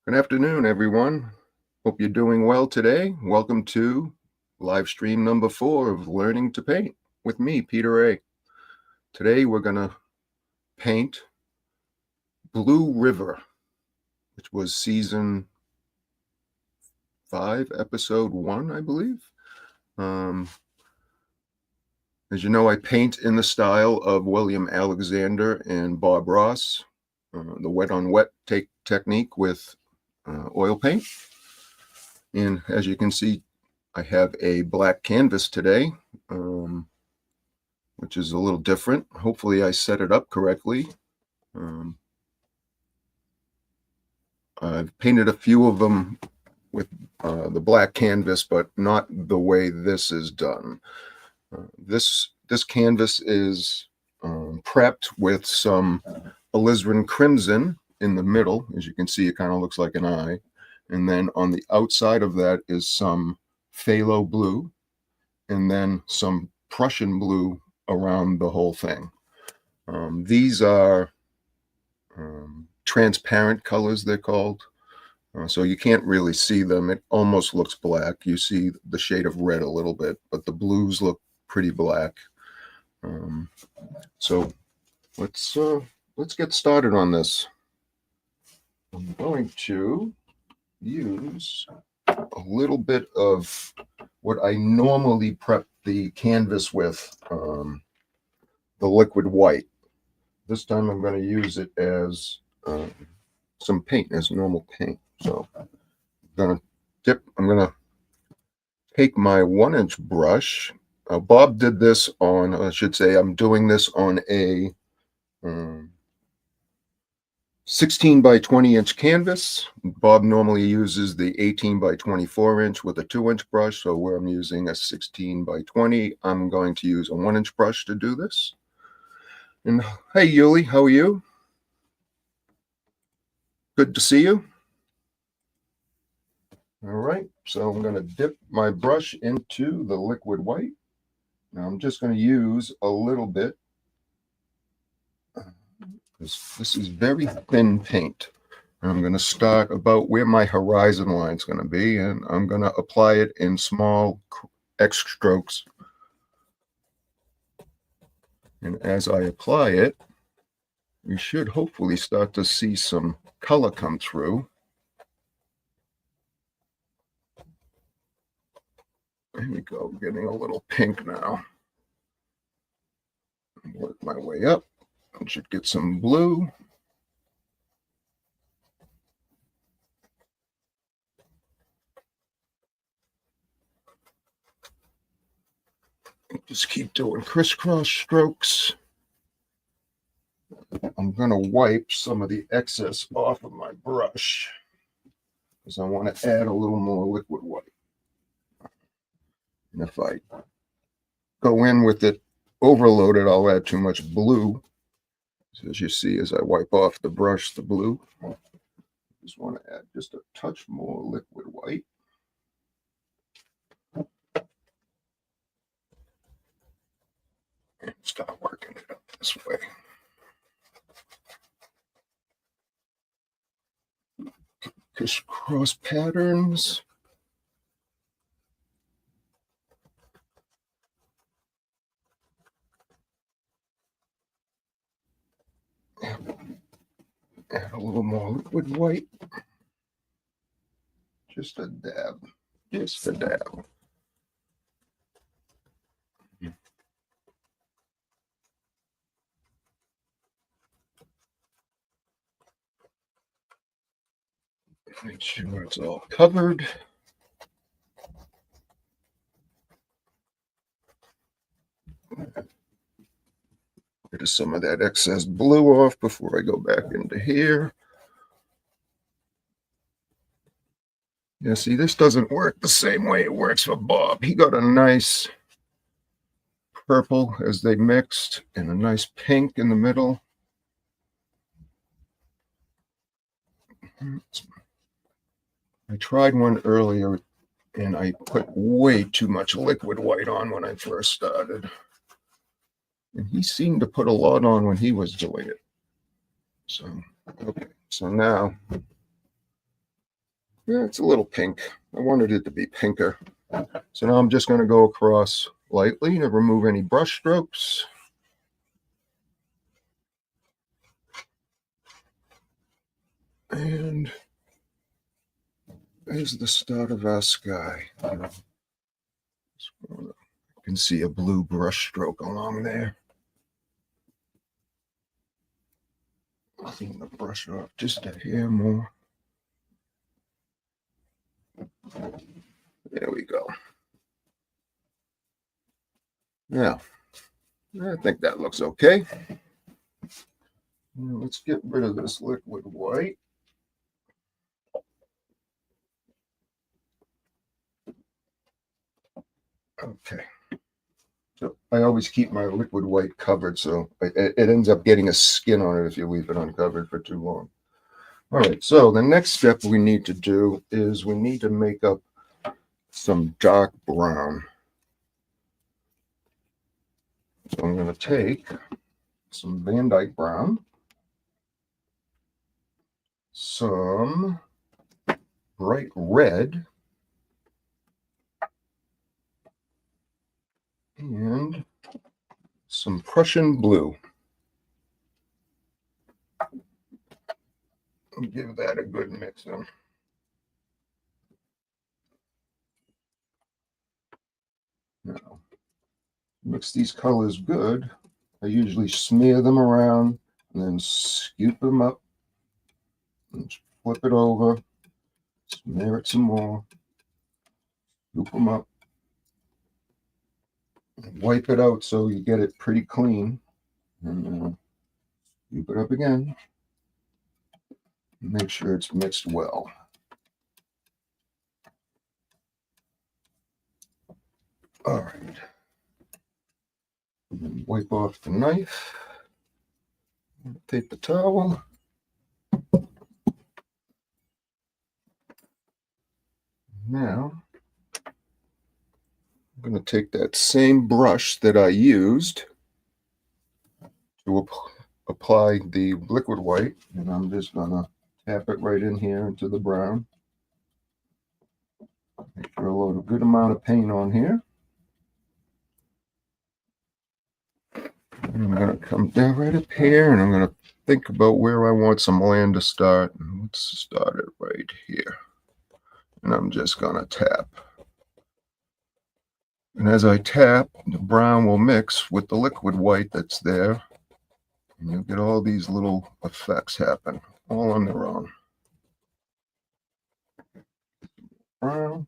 Good afternoon, everyone. Hope you're doing well today. Welcome to live stream number 4 of Learning to Paint with me, Peter A. Today we're going to paint Blue River, which was season 5, episode 1, I believe. As you know, I paint in the style of William Alexander and Bob Ross, the wet-on-wet technique with oil paint. And as you can see, I have a black canvas today, which is a little different. Hopefully I set it up correctly. I've painted a few of them with the black canvas, but not the way this is done. This canvas is prepped with some alizarin crimson in the middle. As you can see, it kind of looks like an eye. And then on the outside of that is some phthalo blue, and then some Prussian blue around the whole thing. These are transparent colors, they're called. So you can't really see them. It almost looks black. You see the shade of red a little bit, but the blues look pretty black. So let's get started on this. I'm going to use a little bit of what I normally prep the canvas with, the liquid white. This time I'm going to use it as some paint, as normal paint. So I'm going to take my 1-inch brush. Bob did this on, I should say, I'm doing this on a 16 by 20 inch canvas. Bob normally uses the 18 by 24 inch with a 2-inch brush. So where I'm using a 16 by 20, I'm going to use a 1-inch brush to do this. And hey, Yuli, how are you? Good to see you. All right, so I'm going to dip my brush into the liquid white. Now I'm just going to use a little bit. This is very thin paint. I'm going to start about where my horizon line is going to be, and I'm going to apply it in small X strokes. And as I apply it, we should hopefully start to see some color come through. There we go, getting a little pink now. Work my way up. I should get some blue. Just keep doing crisscross strokes. I'm going to wipe some of the excess off of my brush because I want to add a little more liquid white. And if I go in with it overloaded, I'll add too much blue. So as you see, as I wipe off the brush, the blue, I just want to add just a touch more liquid white. And start working it up this way. Crisscross patterns. Add a little more liquid white. Just a dab. Just a dab. Make sure it's all covered. Get some of that excess blue off before I go back into here. Yeah, see, this doesn't work the same way it works for Bob. He got a nice purple as they mixed and a nice pink in the middle. I tried one earlier and I put way too much liquid white on when I first started. And he seemed to put a lot on when he was doing it. So, okay. So now Yeah, it's a little pink. I wanted it to be pinker. So now I'm just going to go across lightly to remove any brush strokes. And there's the start of our sky. You can see a blue brush stroke along there. I'm going to brush off just a hair more. There we go. Now, I think that looks okay. Now let's get rid of this liquid white. Okay. So I always keep my liquid white covered, so it ends up getting a skin on it if you leave it uncovered for too long. All right, so the next step we need to do is we need to make up some dark brown. So I'm going to take some Van Dyke brown, some bright red, and some Prussian blue. I'll give that a good mix in. Now, mix these colors good. I usually smear them around and then scoop them up and flip it over, smear it some more, scoop them up, and wipe it out so you get it pretty clean. And then scoop it up again. Make sure it's mixed well. All right. And then wipe off the knife. Take the towel. Now, I'm going to take that same brush that I used to apply the liquid white, and I'm just going to tap it right in here into the brown. Make sure I load a good amount of paint on here. And I'm going to come down right up here, and I'm going to think about where I want some land to start. And let's start it right here. And I'm just going to tap. And as I tap, the brown will mix with the liquid white that's there. And you'll get all these little effects happen, all on their own. Brown.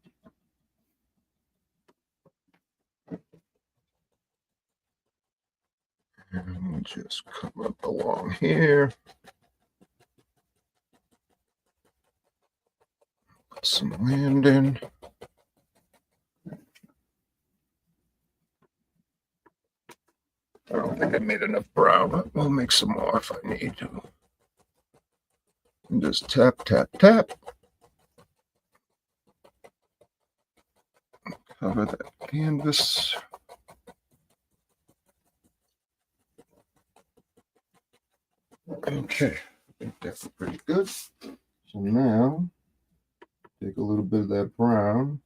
And we'll just come up along here. Put some land in. I don't think I made enough brown, but we'll make some more if I need to. And just tap, tap, tap. Cover that canvas. Okay, I think that's pretty good. So now, take a little bit of that brown,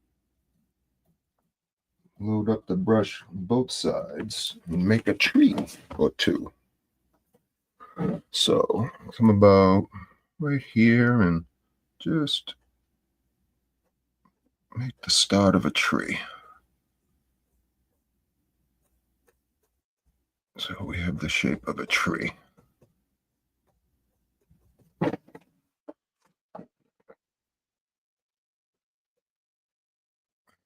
load up the brush on both sides, and make a tree or two. So come about right here and just make the start of a tree. So we have the shape of a tree.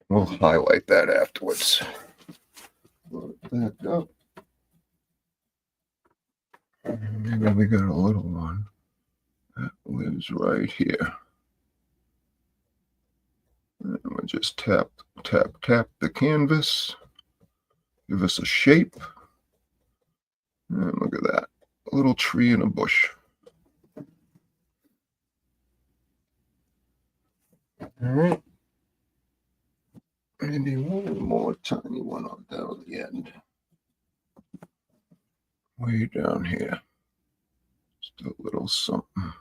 We'll highlight that afterwards. Load it back up. Maybe we got a little one that lives right here. And we'll just tap, tap, tap the canvas. Give us a shape. And look at that. A little tree in a bush. All right. Maybe one more tiny one on down the end. Way down here. Just a little something.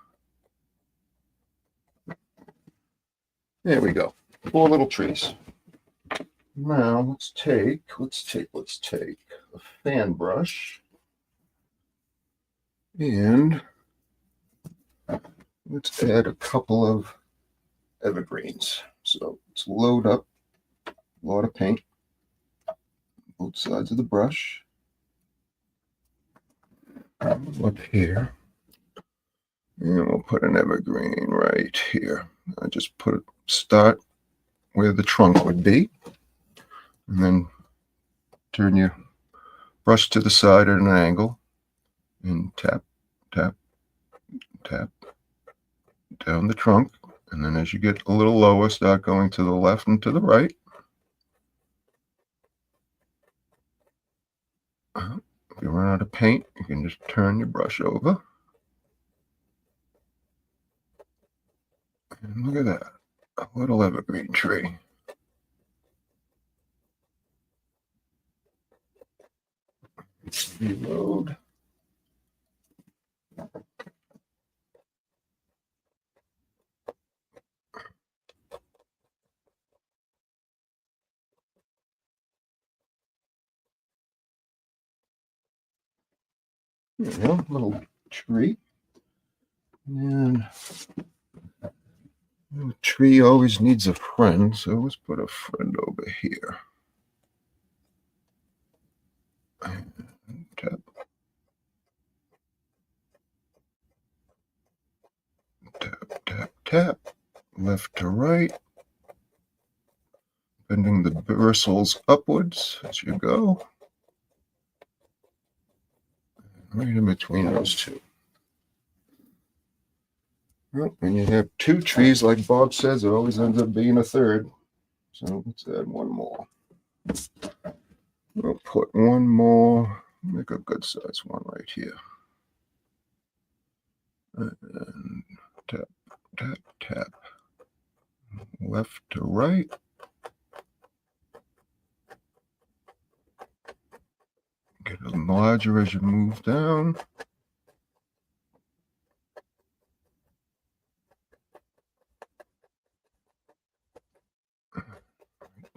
There we go. 4 little trees. Now let's take a fan brush and let's add a couple of evergreens. So let's load up a lot of paint, both sides of the brush. Up here. And we'll put an evergreen right here. I just start where the trunk would be, and then turn your brush to the side at an angle, and tap, tap, tap down the trunk. And then as you get a little lower, start going to the left and to the right. If you run out of paint, you can just turn your brush over. And look at that, a little evergreen tree. Reload. There you go, little tree. And a tree always needs a friend, so let's put a friend over here. And tap, tap, tap, tap, left to right, bending the bristles upwards as you go, right in between those two. Well, when you have 2 trees, like Bob says, it always ends up being a third. So let's add one more. We'll put one more, make a good size one right here. And tap, tap, tap, left to right. Get it larger as you move down.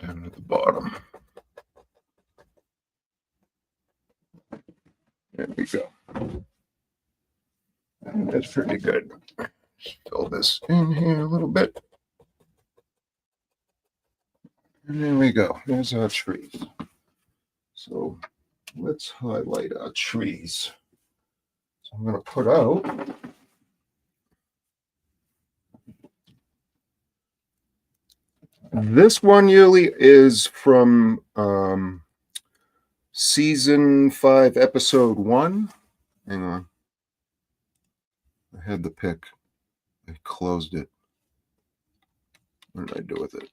Down at the bottom. There we go. That's pretty good. Fill this in here a little bit. And there we go. There's our trees. So let's highlight our trees. So I'm going to put out this one really is from season 5, episode 1. Hang on. I had the pick. I closed it. What did I do with it?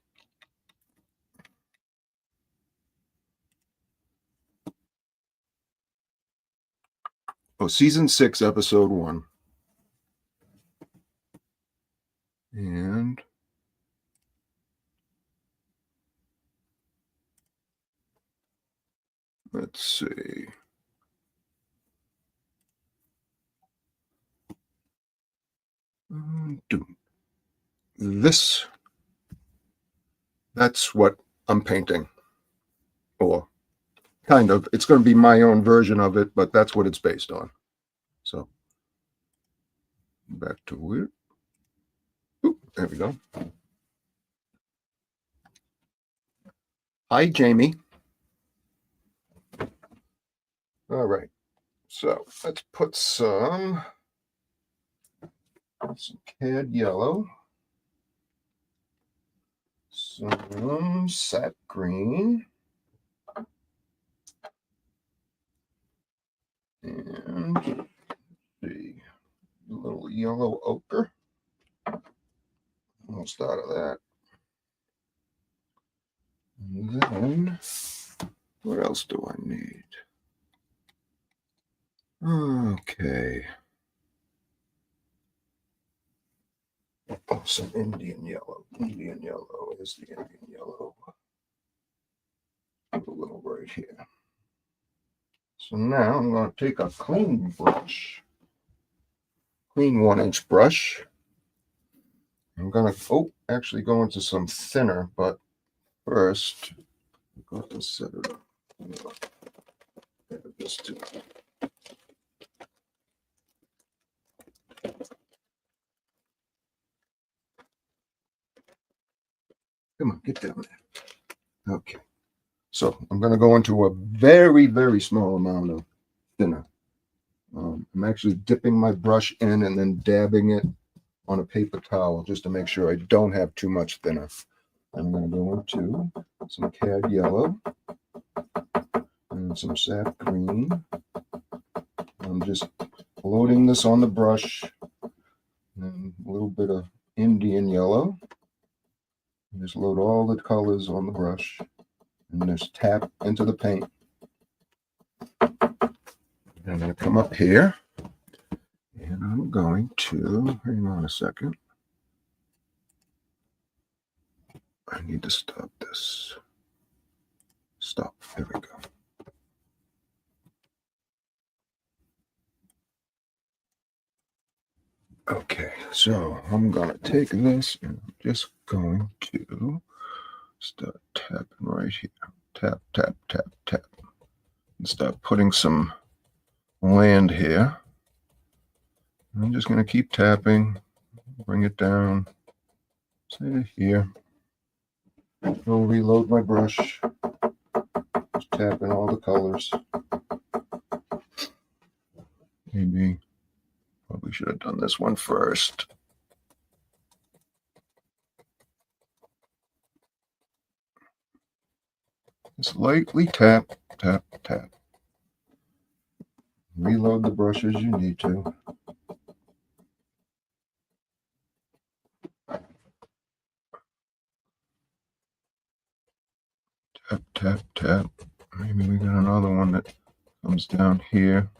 Oh, season 6, episode 1. And let's see. This, that's what I'm painting. Or kind of. It's going to be my own version of it, but that's what it's based on. So back to where. Oop, there we go. Hi, Jamie. All right. So let's put some cad yellow, some sap green, and the little yellow ochre. Almost out of that. And then, what else do I need? Okay. Oh, some Indian yellow. Indian yellow is the Indian yellow. Put a little right here. So now I'm going to take a clean brush, clean 1-inch brush. I'm going to, actually go into some thinner, but first, I'm going to set it up. This too. Come on, get down there. Okay. So I'm going to go into a very, very small amount of thinner. I'm actually dipping my brush in and then dabbing it on a paper towel just to make sure I don't have too much thinner. I'm going to go into some cad yellow and some sap green. I'm just loading this on the brush and a little bit of Indian yellow. Just load all the colors on the brush and just tap into the paint. I'm going to come up here and I'm going to, hang on a second. I need to stop this. Stop. There we go. Okay, so I'm going to take this and I'm just going to start tapping right here. Tap, tap, tap, tap. And start putting some land here. I'm just going to keep tapping, bring it down, say here. I'll reload my brush, just tap in all the colors. Maybe, probably should have done this one first. Just lightly tap, tap, tap. Reload the brush as you need to. Tap, tap, tap. Maybe we got another one that comes down here.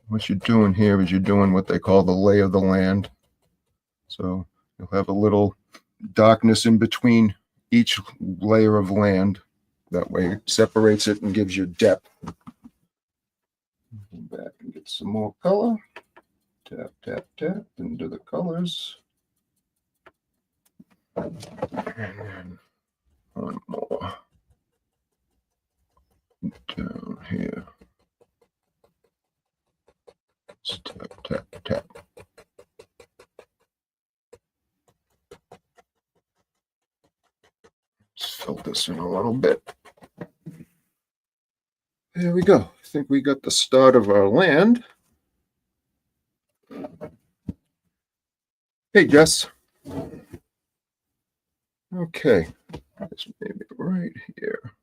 What you're doing here is you're doing what they call the lay of the land. So you'll have a little darkness in between each layer of land. That way it separates it and gives you depth. Go back and get some more color. Tap, tap, tap into the colors. And then one more down here. Just tap, tap, tap. Let's fill this in a little bit. There we go. I think we got the start of our land. Hey, Jess. Okay, let's maybe right here.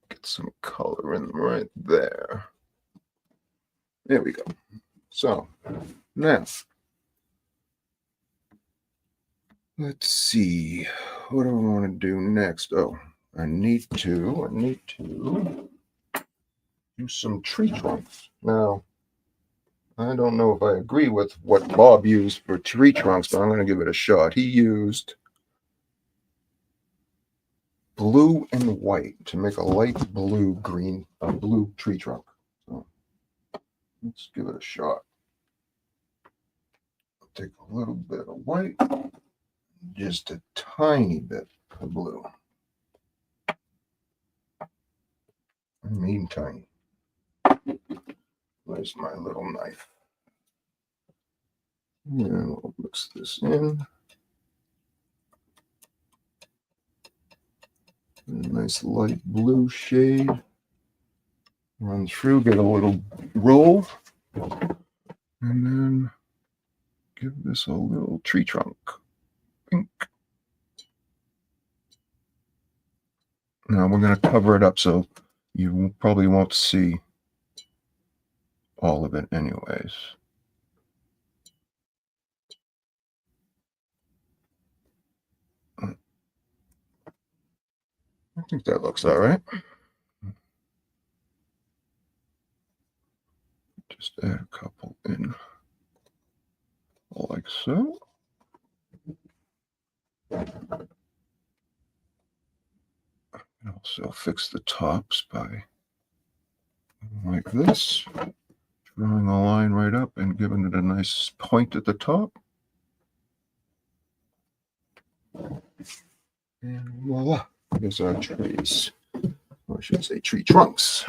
Get some color in right there. There we go. So now, let's see. What do I want to do next? Oh, I need to do some tree trunks. Now, I don't know if I agree with what Bob used for tree trunks, but I'm going to give it a shot. He used blue and white to make a light blue blue tree trunk. So let's give it a shot. I'll take a little bit of white, just a tiny bit of blue. I mean tiny. Where's my little knife? And we'll mix this in. A nice light blue shade. Run through, get a little roll, and then give this a little tree trunk. Pink. Now we're going to cover it up so you probably won't see all of it anyways. I think that looks all right. Just add a couple in like so. And also fix the tops by like this, drawing a line right up and giving it a nice point at the top. And voila, there's our trees. Or I should say tree trunks.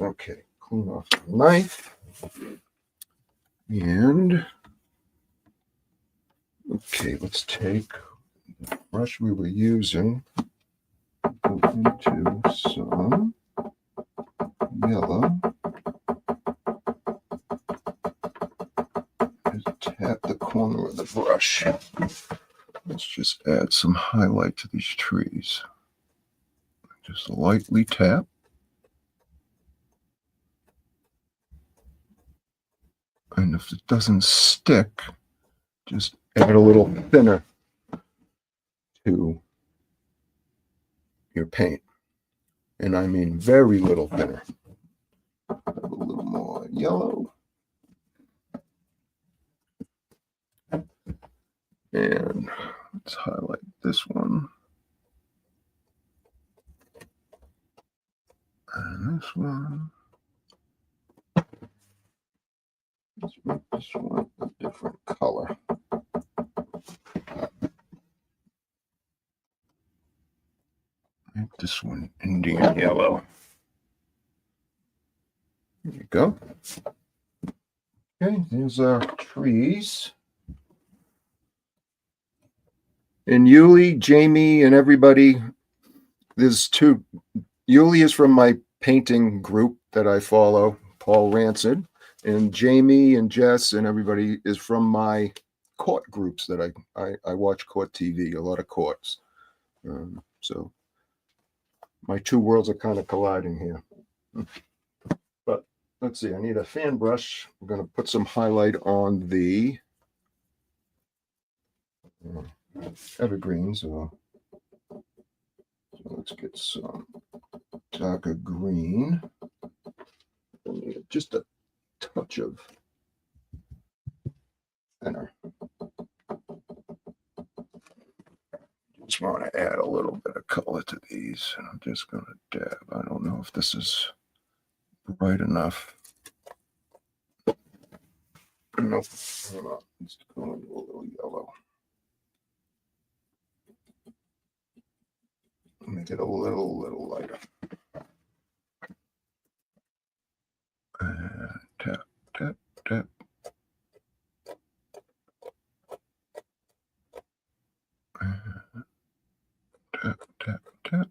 Okay, clean off the knife. And, okay, let's take the brush we were using, go into some yellow. Just tap the corner of the brush. Let's just add some highlight to these trees. Just lightly tap. And if it doesn't stick, just add a little thinner to your paint. And I mean very little thinner. A little more yellow. And let's highlight this one. And this one. Let's make this one a different color. Make this one Indian yellow. There you go. Okay, there's our trees. And Yuli, Jamie, and everybody, there's two. Yuli is from my painting group that I follow, Paul Rancid, and Jamie and Jess and everybody is from my court groups that I watch court TV, a lot of courts. So my two worlds are kind of colliding here. But let's see, I need a fan brush. I'm going to put some highlight on the evergreens. So let's get some darker green. I need just a touch of thinner. Just want to add a little bit of color to these. And I'm just going to dab. I don't know if this is bright enough. Nope. Hold on. Let's go into a little yellow. Make it a little lighter. And tap, tap, tap. And tap, tap, tap.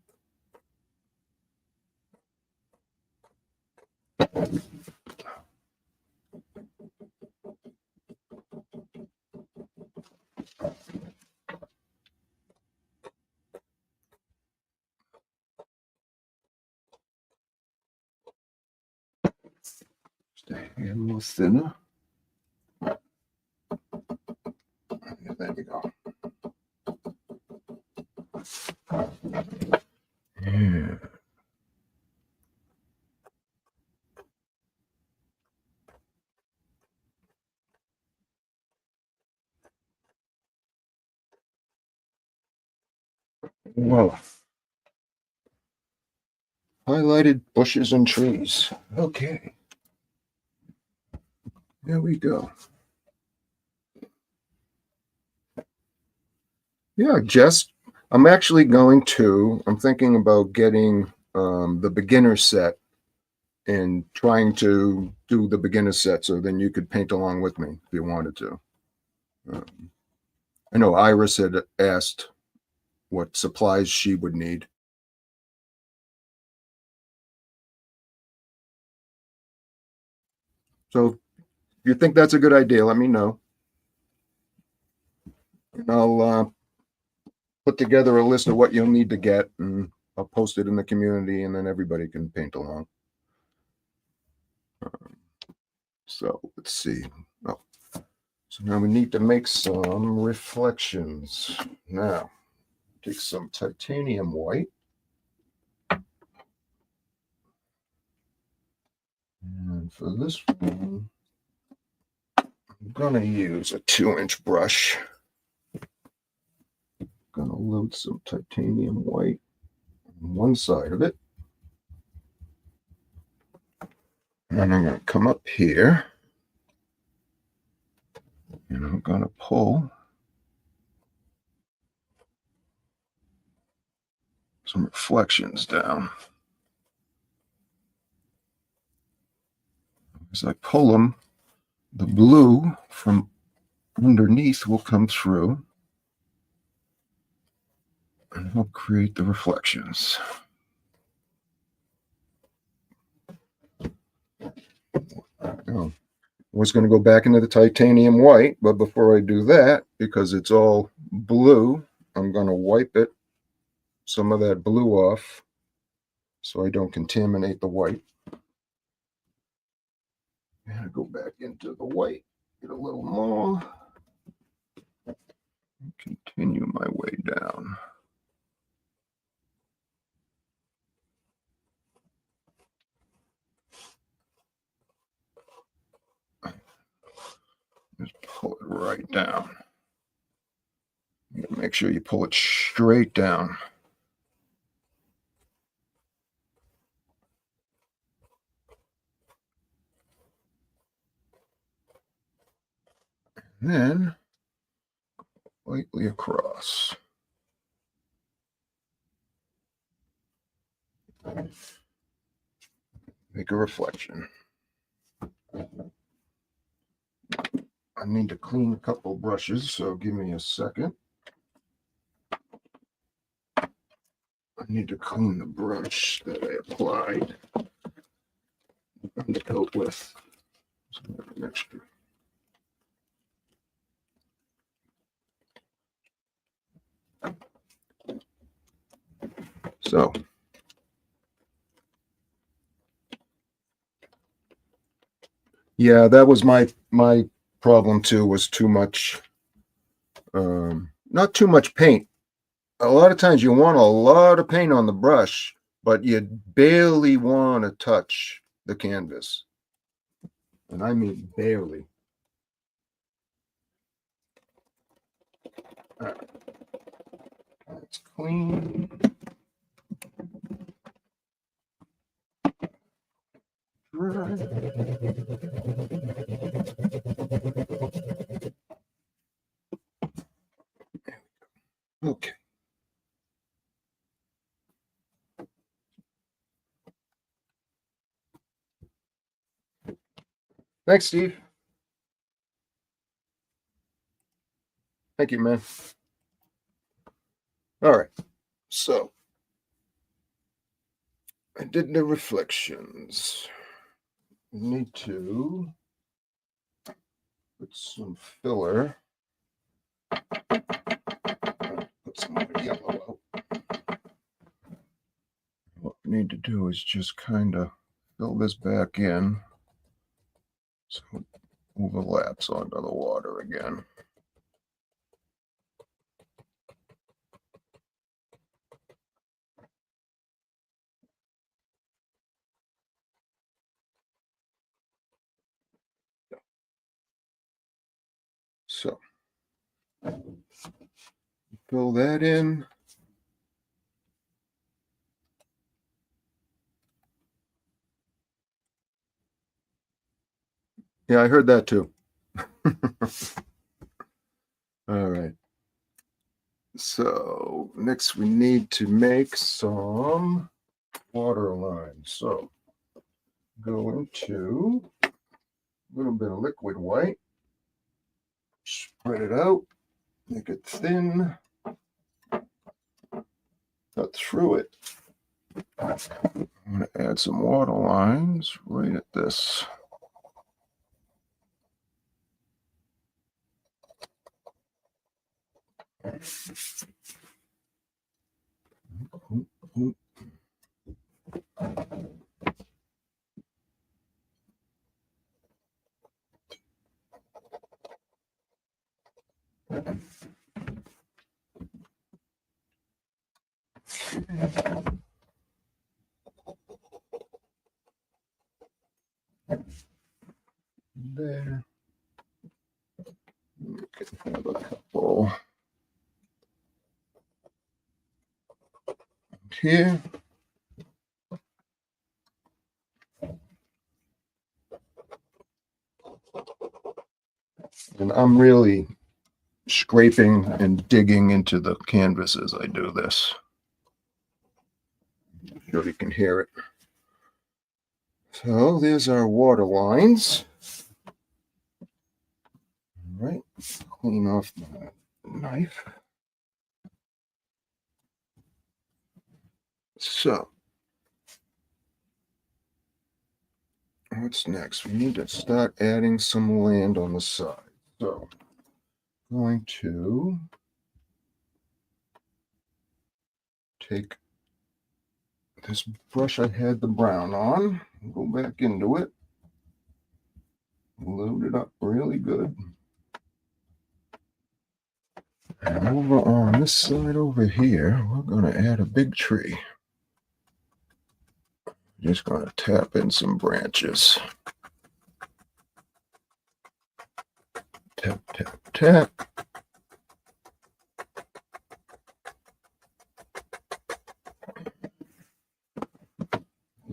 Just a hair more thinner. Yeah, there you go. Yeah. Voila. Highlighted bushes and trees. Okay. There we go. Yeah, Jess, I'm actually I'm thinking about getting the beginner set and trying to do the beginner set so then you could paint along with me if you wanted to. I know Iris had asked what supplies she would need. So if you think that's a good idea, let me know. And I'll put together a list of what you'll need to get, and I'll post it in the community, and then everybody can paint along. So let's see. Oh, so now we need to make some reflections. Now, take some titanium white. And for this one, I'm going to use a 2-inch brush. I'm going to load some titanium white on one side of it. And I'm going to come up here. And I'm going to pull some reflections down. As I pull them, the blue from underneath will come through and help create the reflections. Oh, I was going to go back into the titanium white, but before I do that, because it's all blue, I'm going to wipe it, some of that blue off, so I don't contaminate the white. And I go back into the white, get a little more, and continue my way down. Just pull it right down. You gotta make sure you pull it straight down. And then lightly across. Make a reflection. I need to clean a couple brushes, so give me a second. I need to clean the brush that I applied undercoat with. An extra. So yeah, that was my problem too, was too much, not too much paint. A lot of times you want a lot of paint on the brush, but you barely want to touch the canvas. And I mean barely. All right. It's clean. Dry. Okay. Thanks, Steve. Thank you, man. All right. So I did the reflections. Need to put some filler. Put some more yellow out. What we need to do is just kind of fill this back in so it overlaps onto the water again. So fill that in. Yeah, I heard that too. All right. So next we need to make some water lines. So go into a little bit of liquid white, spread it out, make it thin, cut through it. I'm going to add some water lines right at this. There. We can have a couple here. And I'm really scraping and digging into the canvas as I do this. sure you can hear it. So there's our water lines. All right, clean off my knife. So what's next? We need to start adding some land on the side. So I'm going to take this brush I had the brown on, go back into it, load it up really good. And over on this side over here, we're going to add a big tree. Just going to tap in some branches. Tap, tap, tap.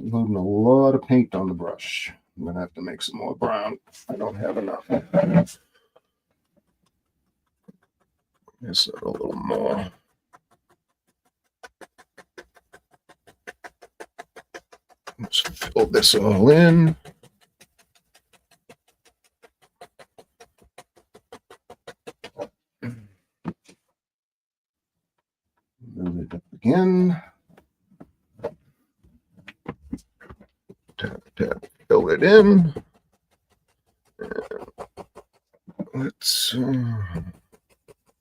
Loading a lot of paint on the brush. I'm going to have to make some more brown. I don't have enough. Just a little more. Let's fill this all in. Move it up again. Tap, tap, fill it in. And let's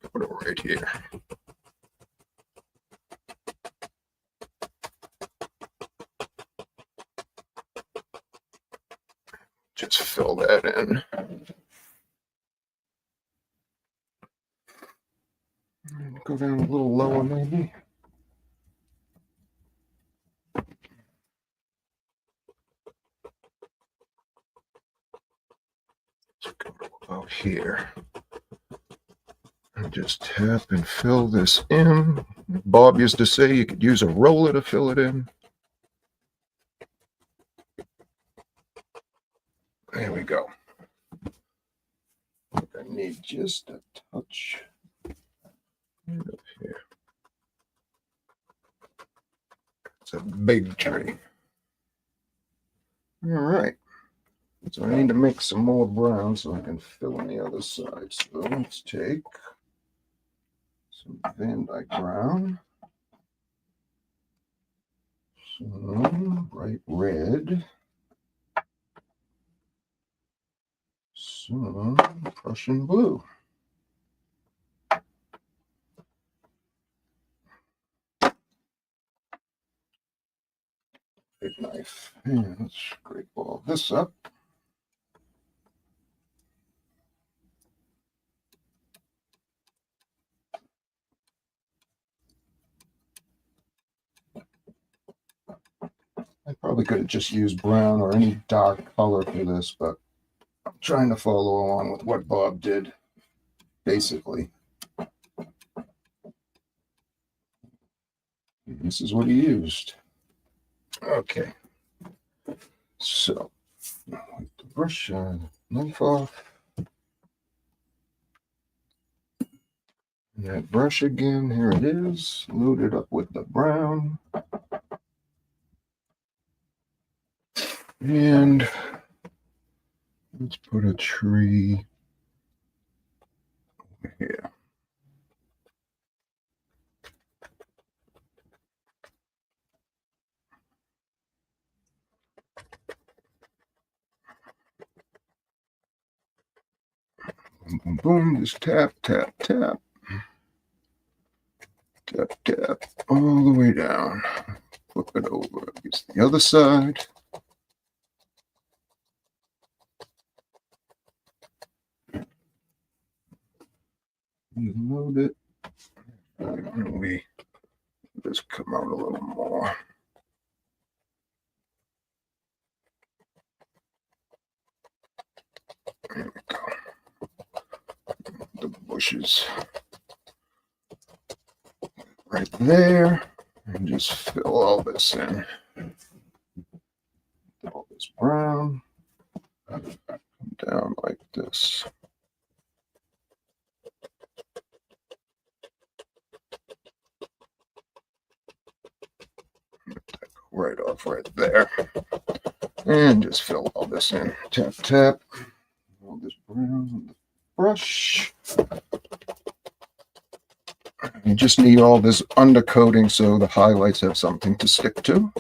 put it right here. Just fill that in. Go down a little lower, maybe. Let's go about here. And just tap and fill this in. Bob used to say you could use a roller to fill it in. There we go. I need just a touch right up here. It's a big tree. All right. So I need to make some more brown so I can fill in the other side. So let's take some Van Dyke brown, some bright red, some Prussian blue. Big knife. And let's scrape all this up. I probably could have just used brown or any dark color for this, but I'm trying to follow along with what Bob did, basically. This is what he used. Okay. So, wipe the brush knife off. And that brush again, here it is, loaded up with the brown. And let's put a tree over here. Boom, boom, boom, just tap, tap, tap. Tap, tap, all the way down. Flip it over against the other side. Load it. And we just come out a little more. There we go. The bushes right there. And just fill all this in. All this brown. Come down like this. right off right there. And just fill all this in. Tap, tap. All this brown on the brush. You just need all this undercoating so the highlights have something to stick to.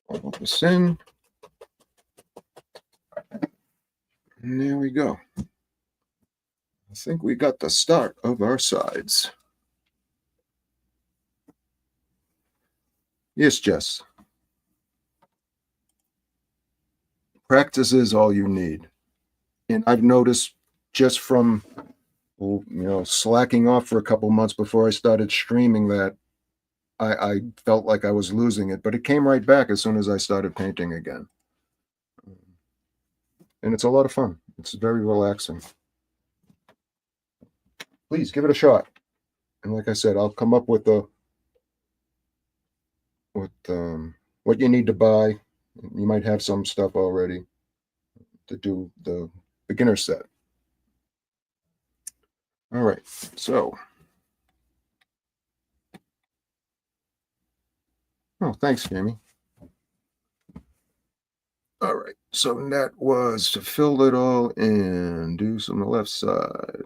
All this in. And there we go. I think we got the start of our sides. Yes, Jess. Practice is all you need. And I've noticed just from, slacking off for a couple months before I started streaming that I felt like I was losing it, but it came right back as soon as I started painting again. And it's a lot of fun. It's very relaxing. Please give it a shot. And like I said, I'll come up with what you need to buy. You might have some stuff already to do the beginner set. All right, so. Oh, thanks, Jamie. All right, so that was to fill it all in, do some on the left side.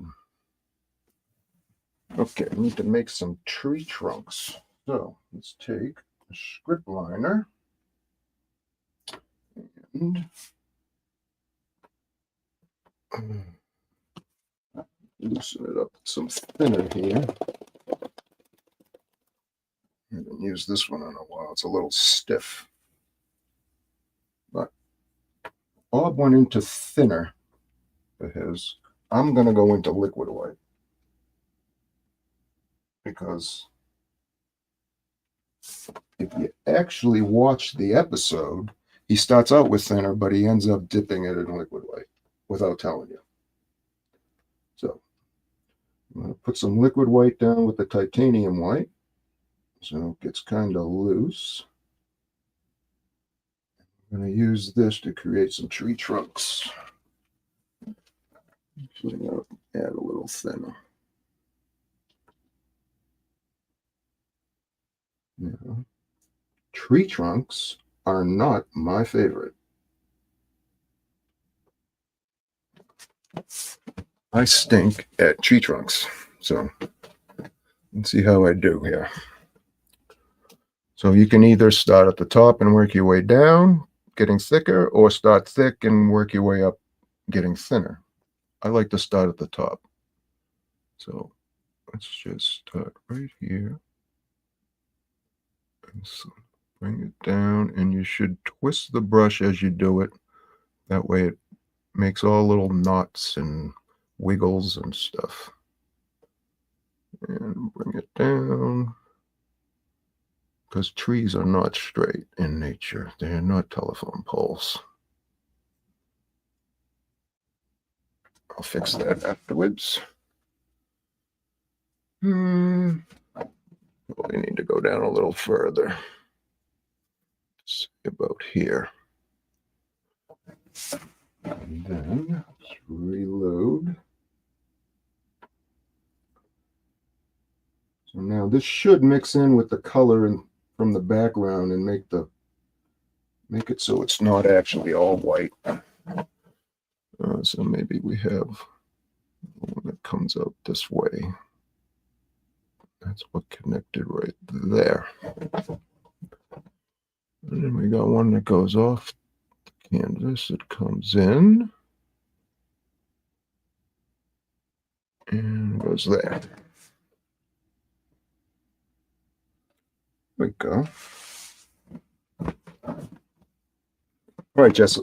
Okay, I need to make some tree trunks. So let's take a script liner and loosen it up with some thinner here. I haven't used this one in a while. It's a little stiff. But Bob went into thinner for his. I'm going to go into liquid white because if you actually watch the episode, he starts out with thinner, but he ends up dipping it in liquid white without telling you. So I'm going to put some liquid white down with the titanium white so it gets kind of loose. I'm going to use this to create some tree trunks. Actually, I'm going to add a little thinner. Now, tree trunks are not my favorite. I stink at tree trunks. So let's see how I do here. So you can either start at the top and work your way down, getting thicker, or start thick and work your way up, getting thinner. I like to start at the top. So let's just start right here. And so bring it down, and you should twist the brush as you do it. That way it makes all little knots and wiggles and stuff. And bring it down. Because trees are not straight in nature. They're not telephone poles. I'll fix that afterwards. Well, we need to go down a little further. See about here. And then let's reload. So now this should mix in with the color from the background and make it so it's not actually all white. So maybe we have one that comes out this way. That's what connected right there. And then we got one that goes off the canvas. It comes in and goes there. There we go. All right, Jess.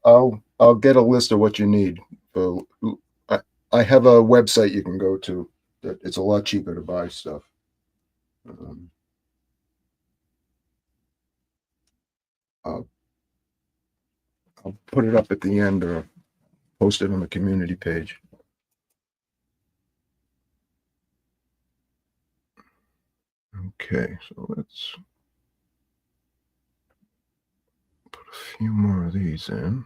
I'll get a list of what you need. I have a website you can go to. It's a lot cheaper to buy stuff. I'll put it up at the end or post it on the community page. Okay, so let's put a few more of these in.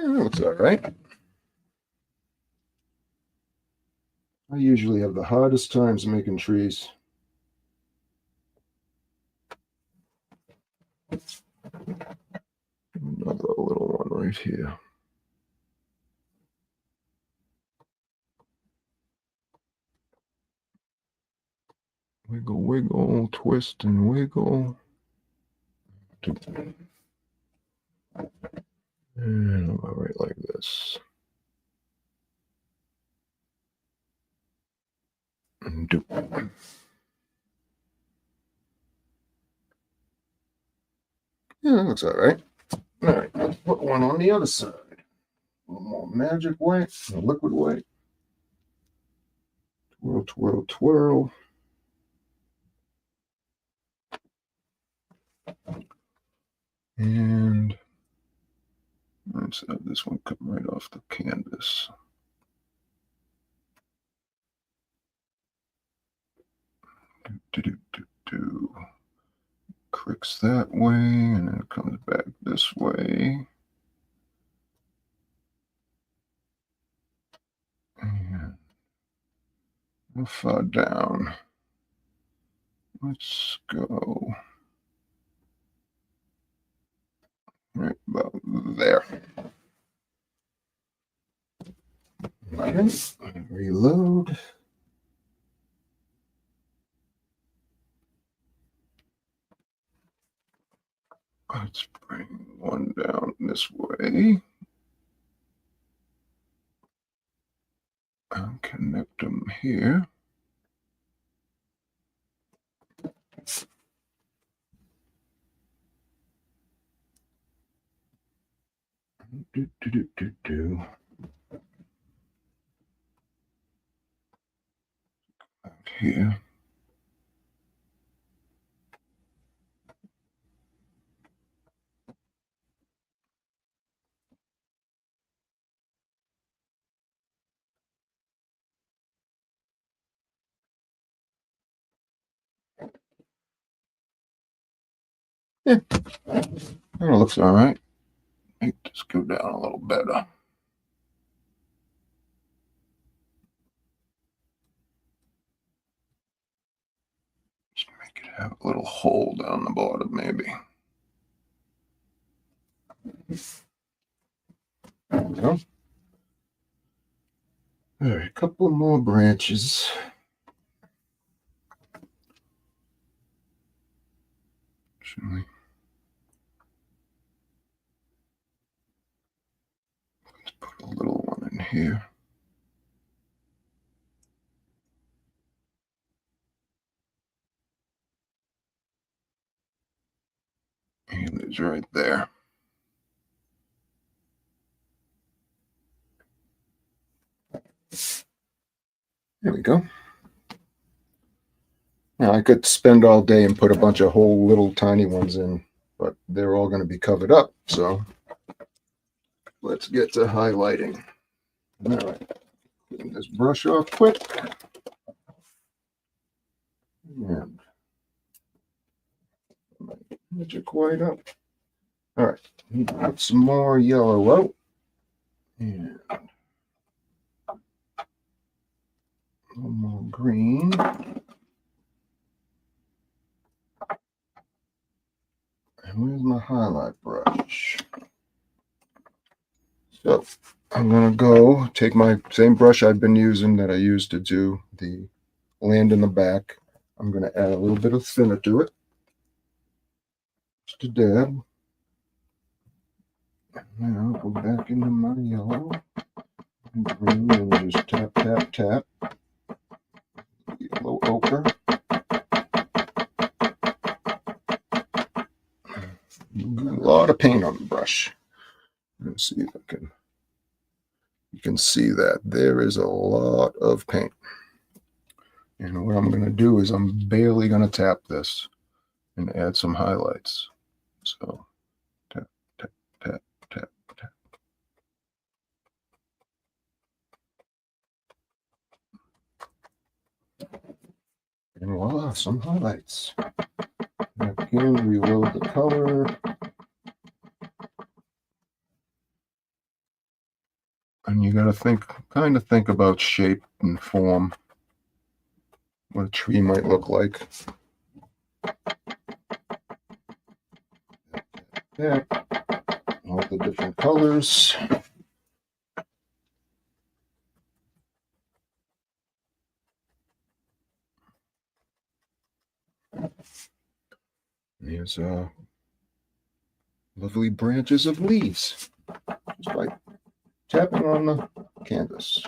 That looks all right. I usually have the hardest times making trees. Another little one right here. Wiggle, wiggle, twist and wiggle. And I'll go right like this. And do. Yeah, that looks all right. All right, let's put one on the other side. A little more magic white, a liquid white. Twirl, twirl, twirl. And let's have this one come right off the canvas. Do. Cricks that way, and then it comes back this way. And how far down? Let's go right about there. Okay, reload. Let's bring one down this way and connect them here. Out here. Yeah, that looks all right. Make this go down a little better. Just make it have a little hole down the bottom, maybe. There we go. All right, a couple more branches. Actually, let's put a little one in here. And it's right there. There we go. Now I could spend all day and put a bunch of whole little tiny ones in, but they're all going to be covered up. So let's get to highlighting. All right, clean this brush off quick. And magic white up. All right, put some more yellow out. And a little more green. And where's my highlight brush? So I'm going to go take my same brush I've been using that I used to do the land in the back. I'm going to add a little bit of thinner to it. Just a dab. Now go back into my yellow and green and just tap, tap, tap. Yellow ochre. A lot of paint on the brush. Let's see if I can. You can see that there is a lot of paint. And what I'm going to do is I'm barely going to tap this and add some highlights. So tap, tap, tap, tap, tap. And voila, some highlights. Back in, reload the color. And you got to kind of think about shape and form, what a tree might look like. Yeah, all the different colors. There's lovely branches of leaves just by tapping on the canvas.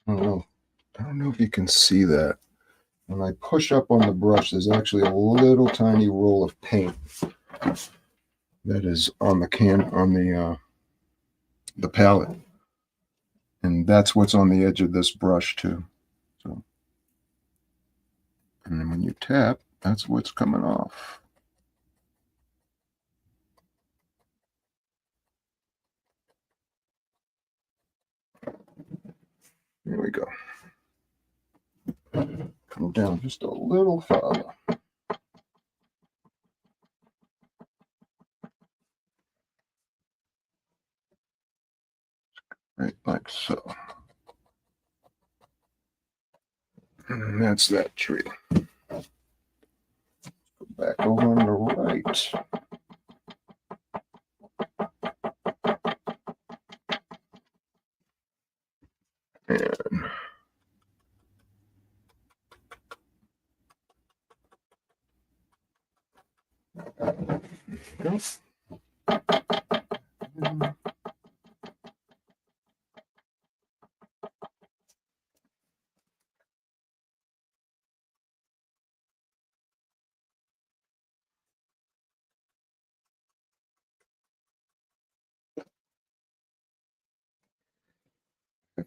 I don't know if you can see that. When I push up on the brush, there's actually a little tiny roll of paint that is on the palette, and that's what's on the edge of this brush too. So, and then when you tap, that's what's coming off. There we go. Come down just a little farther. Right, like so. And that's that tree. Go back over on the right. And go.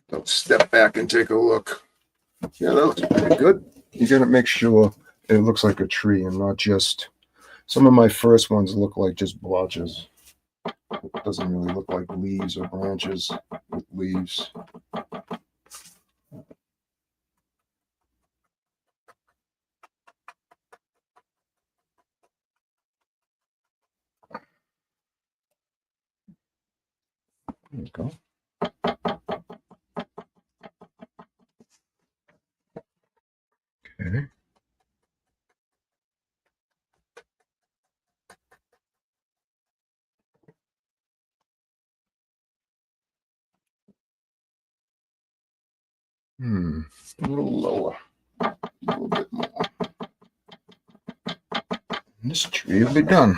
Let's step back and take a look. Yeah, that looks pretty good. You gotta make sure it looks like a tree and not just, some of my first ones look like just blotches. It doesn't really look like leaves or branches with leaves. There you go. Okay. A little lower. A little bit more. And this tree will be done.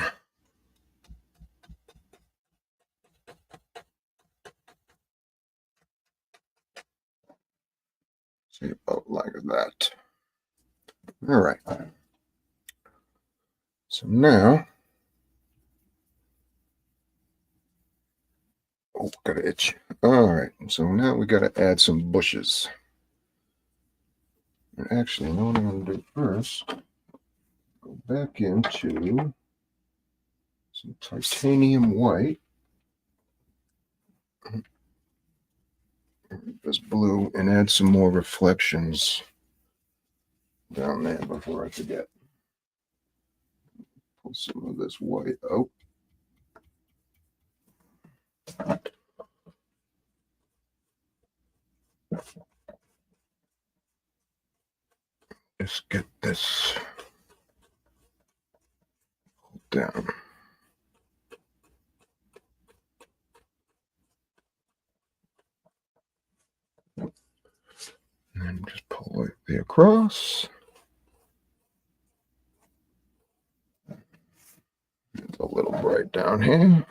See, about like that. All right. So now, oh, got an itch. All right. So now we got to add some bushes. And actually, you know what I'm going to do first? Go back into some titanium white. This blue, and add some more reflections down there before I forget. Pull some of this white out. Just get this down. And then just pull it across. It's a little bright down here.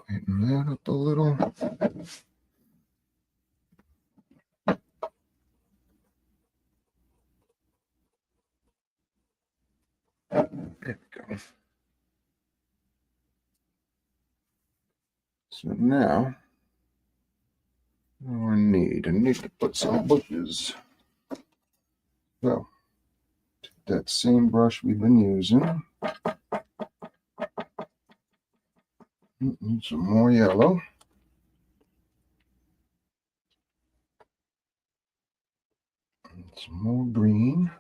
Lighten that up a little. There we go. So now, what do I need to put some bushes. So, that same brush we've been using. Need some more yellow. And some more green.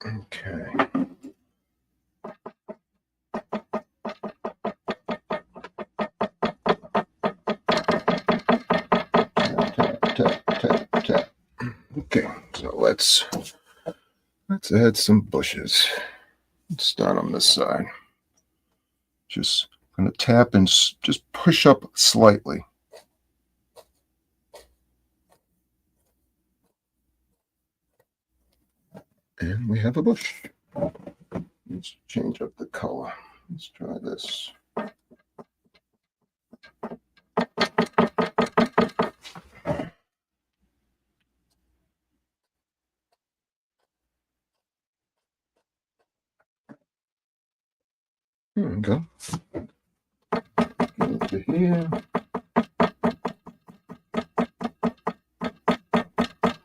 Okay. Tap, tap, tap, tap. Okay, so let's add some bushes. Let's start on this side. Just gonna tap and just push up slightly. And we have a bush. Let's change up the color. Let's try this. There we go. Get into here.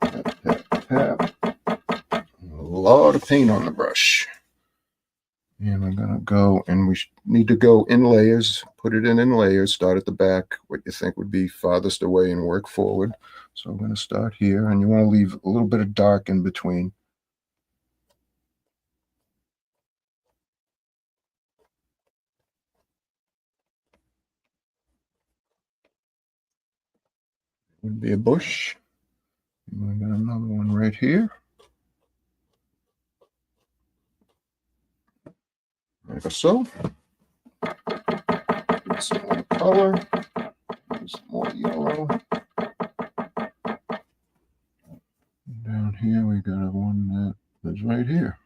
Tap, tap, tap. A lot of paint on the brush. And I'm going to go, and we need to go in layers, put it in layers, start at the back, what you think would be farthest away, and work forward. So I'm going to start here, and you want to leave a little bit of dark in between. Would be a bush. And I got another one right here. Like so. Get some more color. Some more yellow. And down here we got one that's right here.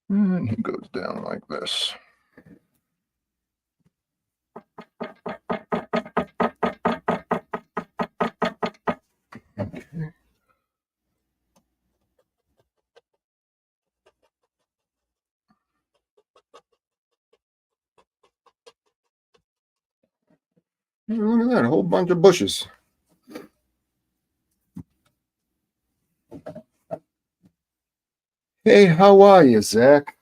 And he goes down like this. Okay. Hey, look at that, a whole bunch of bushes. Hey, how are you, Zach?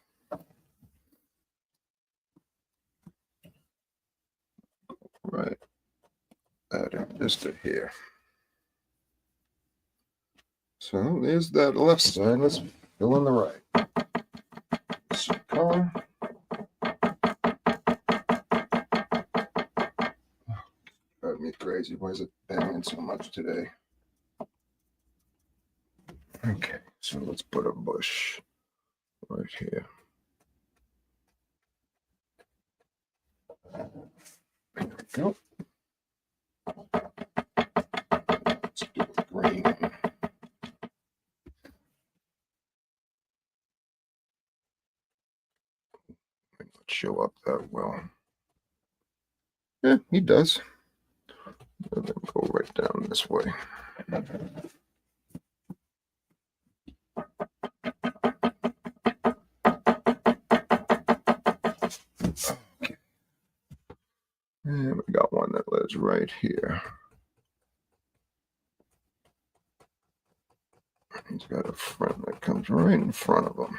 Right. Adding just to here. So there's that left side. Let's fill in the right. Some color. Drive me crazy. Why is it banging so much today? Okay, so let's put a bush right here. There we go. Let's do the green. Might not show up that well. Yeah, he does. And then go right down this way. Okay. And we got one that lives right here. He's got a friend that comes right in front of him.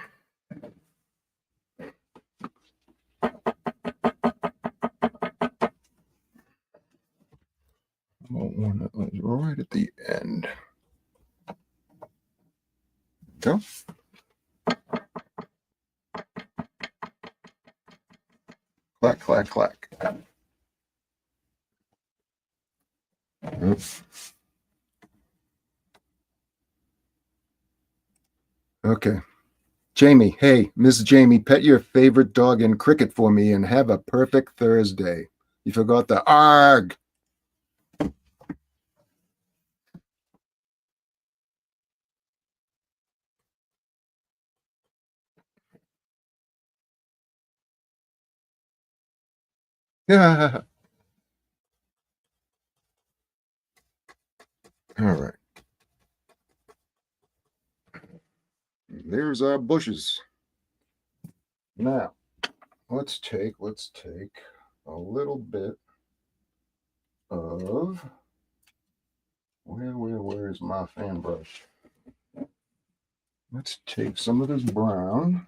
One that lives right at the end. Go. Clack, clack, clack. Okay. Jamie, hey, Miss Jamie, pet your favorite dog in cricket for me and have a perfect Thursday. You forgot the arg. Yeah. All right. There's our bushes. Now, let's take a little bit of where is my fan brush? Let's take some of this brown.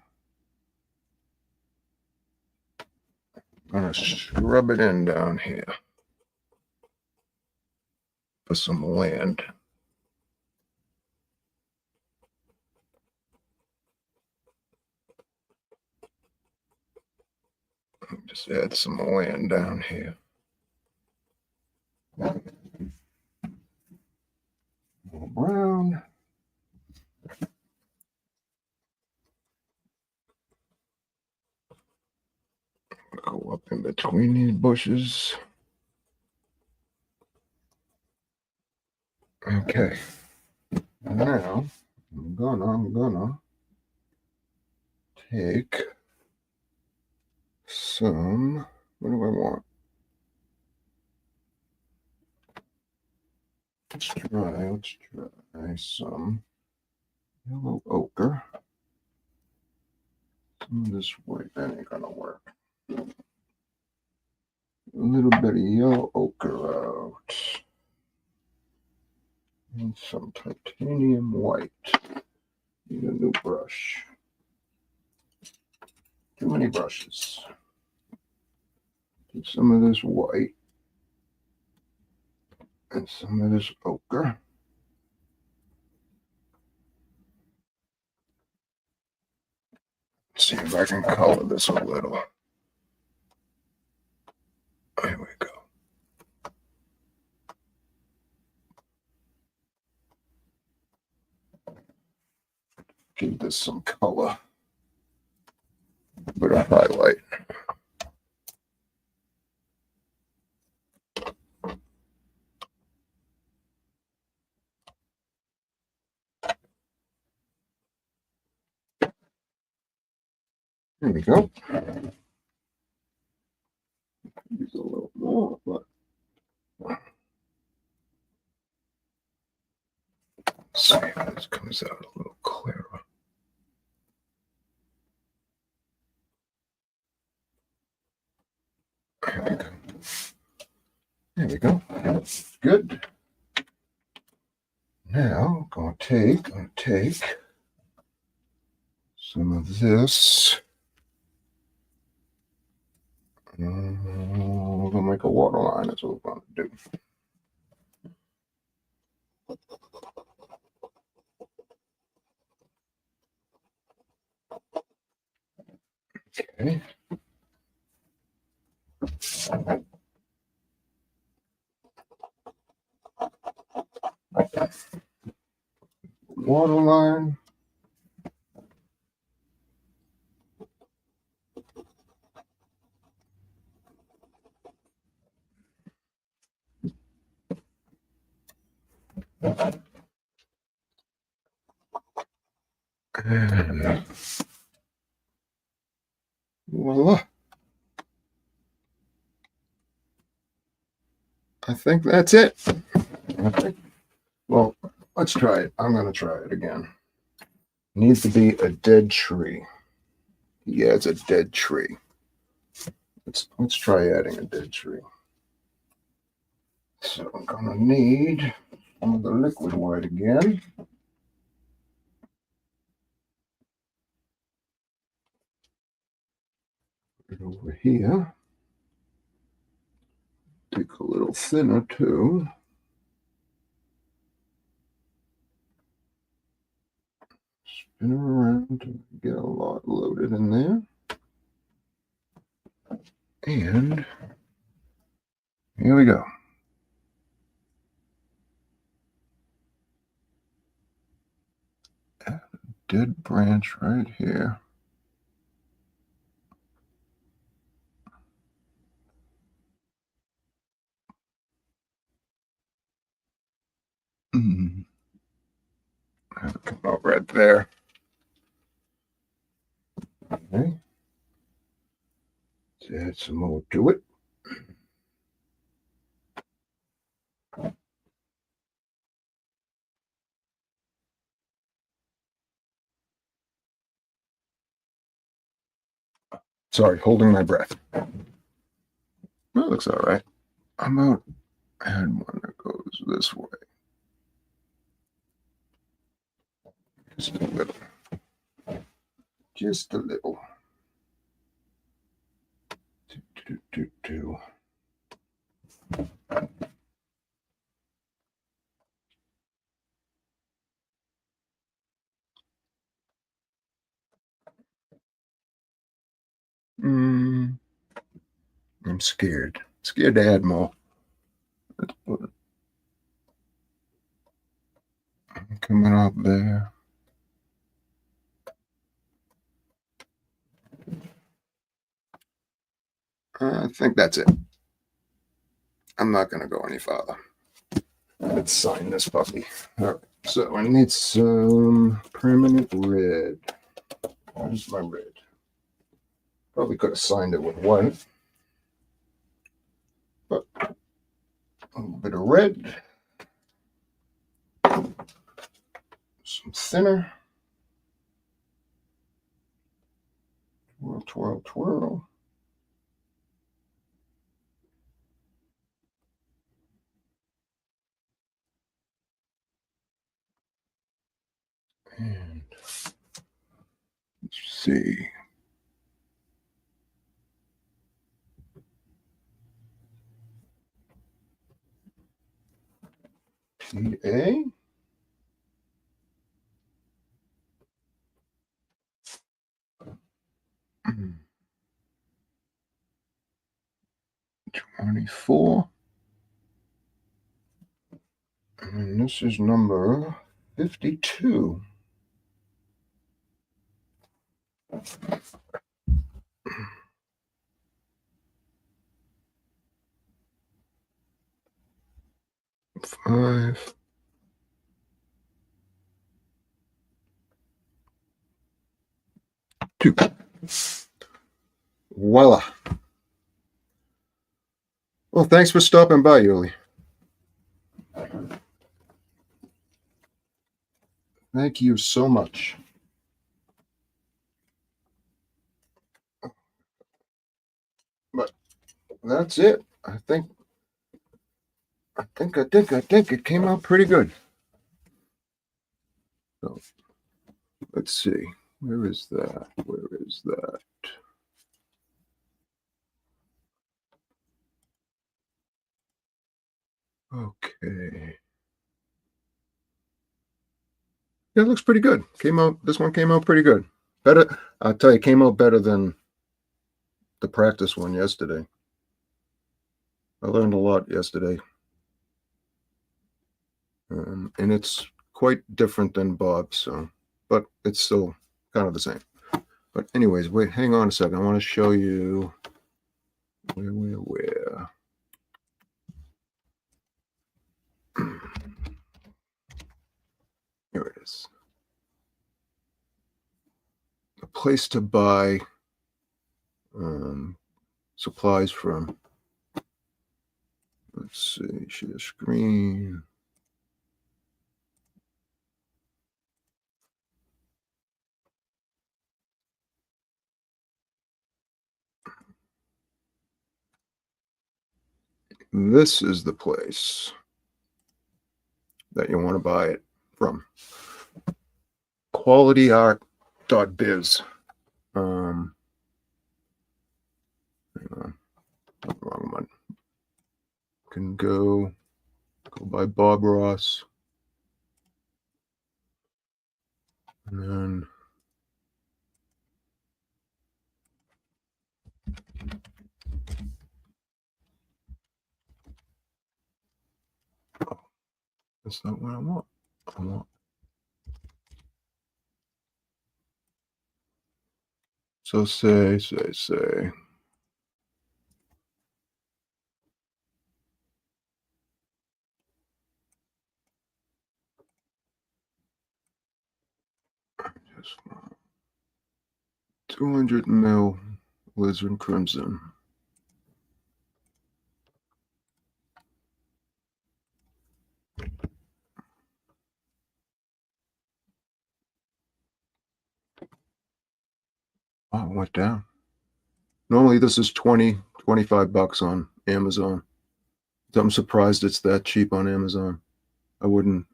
I'm gonna scrub it in down here for some land. Just add some land down here. More brown. Go up in between these bushes. Okay. Now I'm gonna take some. What do I want? Let's try some yellow ochre. Some of this white, that ain't gonna work. A little bit of yellow ochre out. And some titanium white. Need a new brush. Too many brushes. Take some of this white and some of this ochre. See if I can color this a little. There we go. Give this some color. Bit of highlight. There we go. Use a little more, but let's see if this comes out a little clearer. There we go. There we go. Good. Now I'm gonna take some of this. We'll make a water line. That's what we're gonna do. Okay. Water line. And voila. I think that's it. Well, let's try it. I'm going to try it again. Needs to be a dead tree. Yeah, it's a dead tree. Let's try adding a dead tree. So I'm going to need some of the liquid white again. Put it over here. Take a little thinner too. Spin it around to get a lot loaded in there. And here we go. Add a dead branch right here. Have it come out right there. Okay. Let's add some more to it. Sorry, holding my breath. That looks all right. I'm going to add one that goes this way. Just a little. Just a little. Do. I'm scared. Scared to add more. Let's put it coming up there. I think that's it. I'm not going to go any farther. Let's sign this puppy. All right. So I need some permanent red. Where's my red? Probably could have signed it with white. But a little bit of red. Some thinner. Twirl, twirl, twirl. And let's see. PA. Mm. 24. And this is number 52. Five. Two. Voila. Well, thanks for stopping by, Yuli. Thank you so much. But that's it. I think it came out pretty good. So let's see. Where is that? Where is that? Okay. Yeah, it looks pretty good. This one came out pretty good. Better, I'll tell you, came out better than the practice one yesterday. I learned a lot yesterday. And it's quite different than Bob's, so, but it's still kind of the same. But anyways, wait, hang on a second. I want to show you where. Here it is. A place to buy supplies from. Let's see, share screen. This is the place that you want to buy it from. QualityArt.biz. Hang on, wrong one. Can go by Bob Ross, and then that's not what I want. I want so say. Just 200 mil Lizard Crimson. Oh, it went down. Normally this is 20, 25 bucks on Amazon. I'm surprised it's that cheap on Amazon. I mean,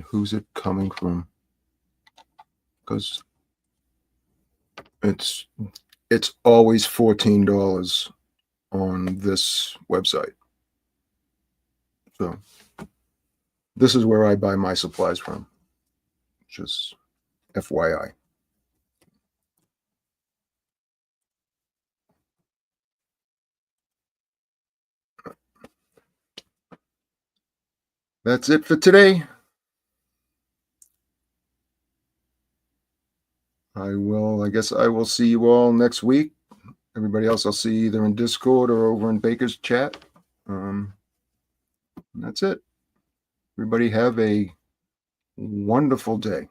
who's it coming from? Because it's always $14 on this website. So this is where I buy my supplies from. Just FYI. That's it for today. I guess I will see you all next week. Everybody else I'll see either in Discord or over in Baker's chat. That's it. Everybody have a wonderful day.